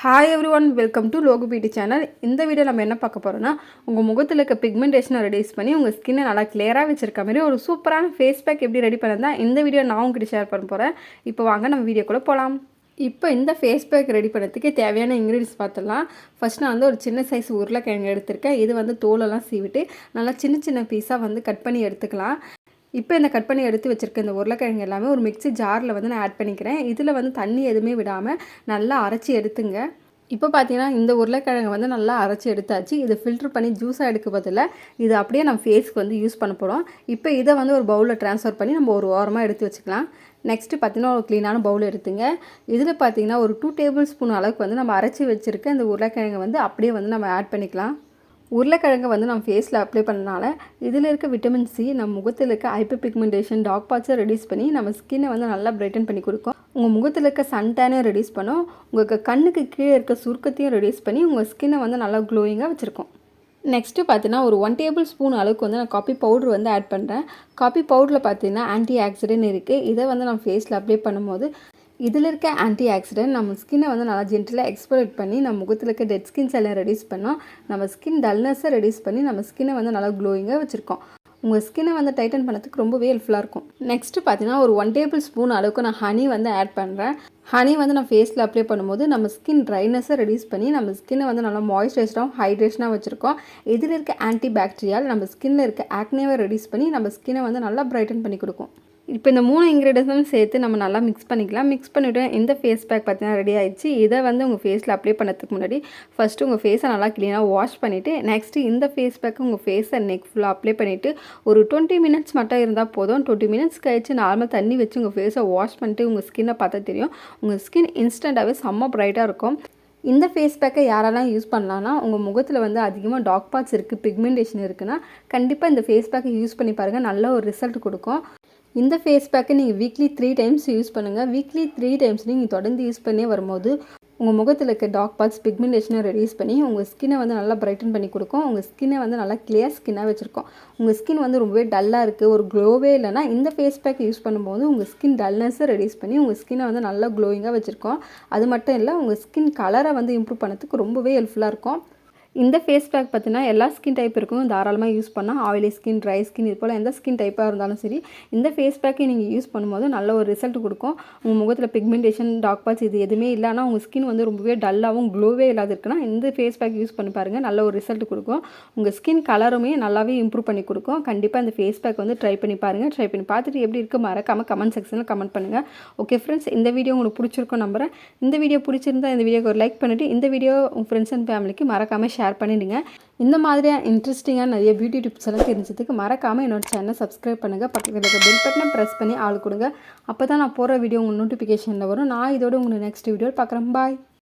Hi every one, welcome to Logu beauty channel. இந்த video நம்ம என்ன பார்க்க போகிறோம்னா, உங்கள் முகத்தில் இருக்க பிக்மெண்டேஷனை ரெடியூஸ் பண்ணி உங்கள் ஸ்கின்னை நல்லா கிளியராக வச்சிருக்க மாதிரி ஒரு சூப்பரான ஃபேஸ் பேக் எப்படி ரெடி பண்ணதான் இந்த வீடியோ நான் உங்ககிட்ட ஷேர் பண்ண போகிறேன். இப்போ வாங்க நம்ம வீடியோக்குள்ளே போகலாம். இப்போ இந்த ஃபேஸ் பேக் ரெடி பண்ணுறதுக்கு தேவையான இன்க்ரீடியன்ஸ் பார்த்துடலாம். ஃபஸ்ட் நான் ஒரு சின்ன சைஸ் உருளைக்கிழங்கு எடுத்திருக்கேன். இது தோலெல்லாம் சீவிட்டு நல்லா சின்ன சின்ன பீஸாக கட் பண்ணி எடுத்துக்கலாம். இப்போ இந்த கட் பண்ணி எடுத்து வச்சுருக்க இந்த உருளைக்கிழங்கு எல்லாமே ஒரு மிக்ஸி ஜாரில் நான் ஆட் பண்ணிக்கிறேன். இதில் தண்ணி எதுவுமே விடாமல் நல்லா அரைச்சி எடுத்துங்க. இப்போ பார்த்தீங்கன்னா இந்த உருளைக்கிழங்கு நல்லா அரைச்சி எடுத்தாச்சு. இதை ஃபில்ட்ரு பண்ணி ஜூஸாக எடுக்க பதிலாக இது அப்படியே நம்ம ஃபேஸ்க்கு யூஸ் பண்ண போகிறோம். இப்போ இதை ஒரு பவுலில் ட்ரான்ஸ்ஃபர் பண்ணி நம்ம ஒரு ஓரமாக எடுத்து வச்சுக்கலாம். நெக்ஸ்ட்டு பார்த்தீங்கன்னா ஒரு க்ளீனான பவுல் எடுத்துங்க. இதில் பார்த்தீங்கன்னா ஒரு 2 டேபிள் ஸ்பூன் அளவுக்கு நம்ம அரைச்சி வச்சுருக்க இந்த உருளைக்கிழங்கு அப்படியே நம்ம ஆட் பண்ணிக்கலாம். உருளைக்கிழங்கு நம்ம ஃபேஸில் அப்ளை பண்ணனால இதில் இருக்க விட்டமின் சி நம்ம முகத்தில் இருக்க ஹைப்பர் பிக்மெண்டேஷன் டார்க் ஸ்பாட்ஸை ரெடியூஸ் பண்ணி நம்ம ஸ்கின்னை நல்லா பிரைட்டன் பண்ணி கொடுக்கும். உங்கள் முகத்தில் இருக்க சன்டேனையும் ரெடியூஸ் பண்ணும். உங்களுக்கு கண்ணுக்கு கீழே இருக்க சுருக்கத்தையும் ரெடியூஸ் பண்ணி உங்கள் ஸ்கின்னை நல்லா க்ளோயிங்காக வச்சுருக்கோம். நெக்ஸ்ட்டு பார்த்தீங்கன்னா ஒரு 1 டேபிள் ஸ்பூன் அளவுக்கு நான் காஃபி பவுடர் ஆட் பண்ணுறேன். காஃபி பவுடரில் பார்த்தீங்கன்னா ஆன்டி ஆக்சிடென்ட் இருக்குது. இதை நம்ம ஃபேஸில் அப்ளை பண்ணும்போது இதில் இருக்க ஆன்டி ஆக்சிடென்ட் நம்ம ஸ்கின்னை நல்லா ஜென்டலாக எக்ஸ்போலேட் பண்ணி நம்ம முகத்தில் இருக்க டெட் ஸ்கின்ஸ் எல்லாம் ரெடியூஸ் பண்ணோம். நம்ம ஸ்கின் டல்னஸை ரெடியூஸ் பண்ணி நம்ம ஸ்கின்னை நல்லா க்ளோயிங்காக வச்சுருக்கோம். உங்கள் ஸ்கின்னை டைட்டன் பண்ணதுக்கு ரொம்பவே ஹெல்ப்ஃபுல்லாக இருக்கும். நெக்ஸ்ட்டு பார்த்தீங்கன்னா ஒரு 1 டேபிள் ஸ்பூன் அளவுக்கு நான் ஹனி ஆட் பண்ணுறேன். ஹனி நான் ஃபேஸில் அப்ளை பண்ணும்போது நம்ம ஸ்கின் ட்ரைனஸை ரெடியூஸ் பண்ணி நம்ம ஸ்கின்னை நல்லா மாய்ஸ்சரைஸ்டாகவும் ஹைட்ரேஷனாக வச்சுருக்கோம். இதில் இருக்க ஆன்டி பாக்டீரியால் நம்ம ஸ்கின்னில் இருக்க ஆக்னேவை ரெடியூஸ் பண்ணி நம்ம ஸ்கின்னை நல்லா பிரைட்டன் பண்ணி கொடுக்கும். இப்போ இந்த 3 இன்க்ரீடியன்ஸும் சேர்த்து நம்ம நல்லா மிக்ஸ் பண்ணிக்கலாம். மிக்ஸ் பண்ணிவிட்டு இந்த ஃபேஸ் பேக் பார்த்தீங்கன்னா ரெடி ஆகிடுச்சு. இதை உங்கள் ஃபேஸில் அப்ளை பண்ணுறதுக்கு முன்னாடி ஃபஸ்ட்டு உங்கள் ஃபேஸை நல்லா க்ளீனாக வாஷ் பண்ணிவிட்டு நெக்ஸ்ட்டு இந்த ஃபேஸ் பேக்கு உங்கள் ஃபேஸை நெக் ஃபுல்லாக அப்ளை பண்ணிவிட்டு ஒரு 20 மினிட்ஸ் மட்டும் இருந்தால் போதும். 20 மினிட்ஸ் கழிச்சு நார்மல் தண்ணி வச்சு உங்கள் ஃபேஸை வாஷ் பண்ணிட்டு உங்கள் ஸ்கின்னை பார்த்தா தெரியும். உங்கள் ஸ்கின் இன்ஸ்டண்ட்டாகவே செம்ம ப்ரைட்டாக இருக்கும். இந்த ஃபேஸ் பேக்கை யாரெல்லாம் யூஸ் பண்ணலான்னா உங்கள் முகத்தில் அதிகமாக டார்க் ஸ்பாட்ஸ் இருக்குது, பிக்மெண்டேஷன் இருக்குன்னா கண்டிப்பாக இந்த ஃபேஸ் பேக்கை யூஸ் பண்ணி பாருங்கள். நல்ல ஒரு ரிசல்ட் கொடுக்கும். இந்த ஃபேஸ் பேக்கை நீங்கள் வீக்லி 3 டைம்ஸ் யூஸ் பண்ணுங்கள். வீக்லி 3 டைம்ஸ் நீங்கள் தொடர்ந்து யூஸ் பண்ணி வரும்போது உங்கள் முகத்தில் இருக்க டார்க் ஸ்பாட்ஸ் பிக்மெண்டேஷனை ரெடியூஸ் பண்ணி உங்கள் ஸ்கின்னை நல்லா பிரைட்டன் பண்ணி கொடுக்கும். உங்கள் ஸ்கின்னை நல்லா கிளியர் ஸ்கின்னாக வச்சுருக்கோம். உங்கள் ஸ்கின் ரொம்பவே டல்லாக இருக்குது, ஒரு க்ளோவே இல்லைனா இந்த ஃபேஸ் பேக் யூஸ் பண்ணும்போது உங்கள் ஸ்கின் டல்னஸை ரெடியூஸ் பண்ணி உங்கள் ஸ்கின்னை நல்லா க்ளோயிங்காக வச்சுருக்கோம். அது மட்டும் இல்லை, உங்கள் ஸ்கின் கலரை இம்ப்ரூவ் பண்ணதுக்கு ரொம்பவே ஹெல்ப்ஃபுல்லாக இருக்கும். இந்த ஃபேஸ் பேக் பார்த்தீங்கன்னா எல்லா ஸ்கின் டைப் இருக்கும், தாராளமாக யூஸ் பண்ணால். ஆயிலி ஸ்கின், ட்ரை ஸ்கின், இது போல் எந்த ஸ்கின் டைப்பாக இருந்தாலும் சரி இந்த ஃபேஸ் பேக்கை நீங்கள் யூஸ் பண்ணும்போது நல்ல ஒரு ரிசல்ட் கொடுக்கும். உங்கள் முகத்தில் பிக்மெண்டேஷன், டார்க் ஸ்பாட்ஸ் இது எதுவுமே இல்லை, ஆனால் உங்கள் ஸ்கின் ரொம்பவே டல்லாகவும் க்ளோவே இல்லாத இருக்குன்னா இந்த ஃபேஸ் பேக் யூஸ் பண்ணி பாருங்கள். நல்ல ஒரு ரிசல்ட் கொடுக்கும். உங்கள் ஸ்கின் கலருமே நல்லாவே இம்ப்ரூவ் பண்ணி கொடுக்கும். கண்டிப்பாக இந்த ஃபேஸ் பேக் ட்ரை பண்ணி பாருங்கள். ட்ரை பண்ணி பார்த்துட்டு எப்படி இருக்குது மறக்காமல் கமெண்ட் செக்ஷனில் கமெண்ட் பண்ணுங்கள். ஓகே ஃப்ரெண்ட்ஸ், இந்த வீடியோ உங்களுக்கு பிடிச்சிருக்கும் நம்புகிறேன். இந்த வீடியோ பிடிச்சிருந்தா இந்த வீடியோக்கு ஒரு லைக் பண்ணிவிட்டு இந்த வீடியோ உங்கள் ஃப்ரெண்ட்ஸ் அண்ட் ஃபேமிலிக்கு மறக்காமல் ஷேர் பண்ணிவிடுங்க. இந்த மாதிரியான இன்ட்ரெஸ்டிங்கான நிறைய பியூட்டி டிப்ஸ் எல்லாம் தெரிஞ்சதுக்கு மறக்காமல் என்னோட சேனலை சப்ஸ்கிரைப் பண்ணுங்கள். பக்கத்தில் இருக்க பெல் பட்டனை ப்ரெஸ் பண்ணி ஆள் கொடுங்க. அப்போ தான் நான் போகிற வீடியோ உங்களுக்கு நோட்டிஃபிகேஷனில் வரும். நான் இதோட உங்களுக்கு நெக்ஸ்ட் வீடியோ பார்க்குறேன். பாய்.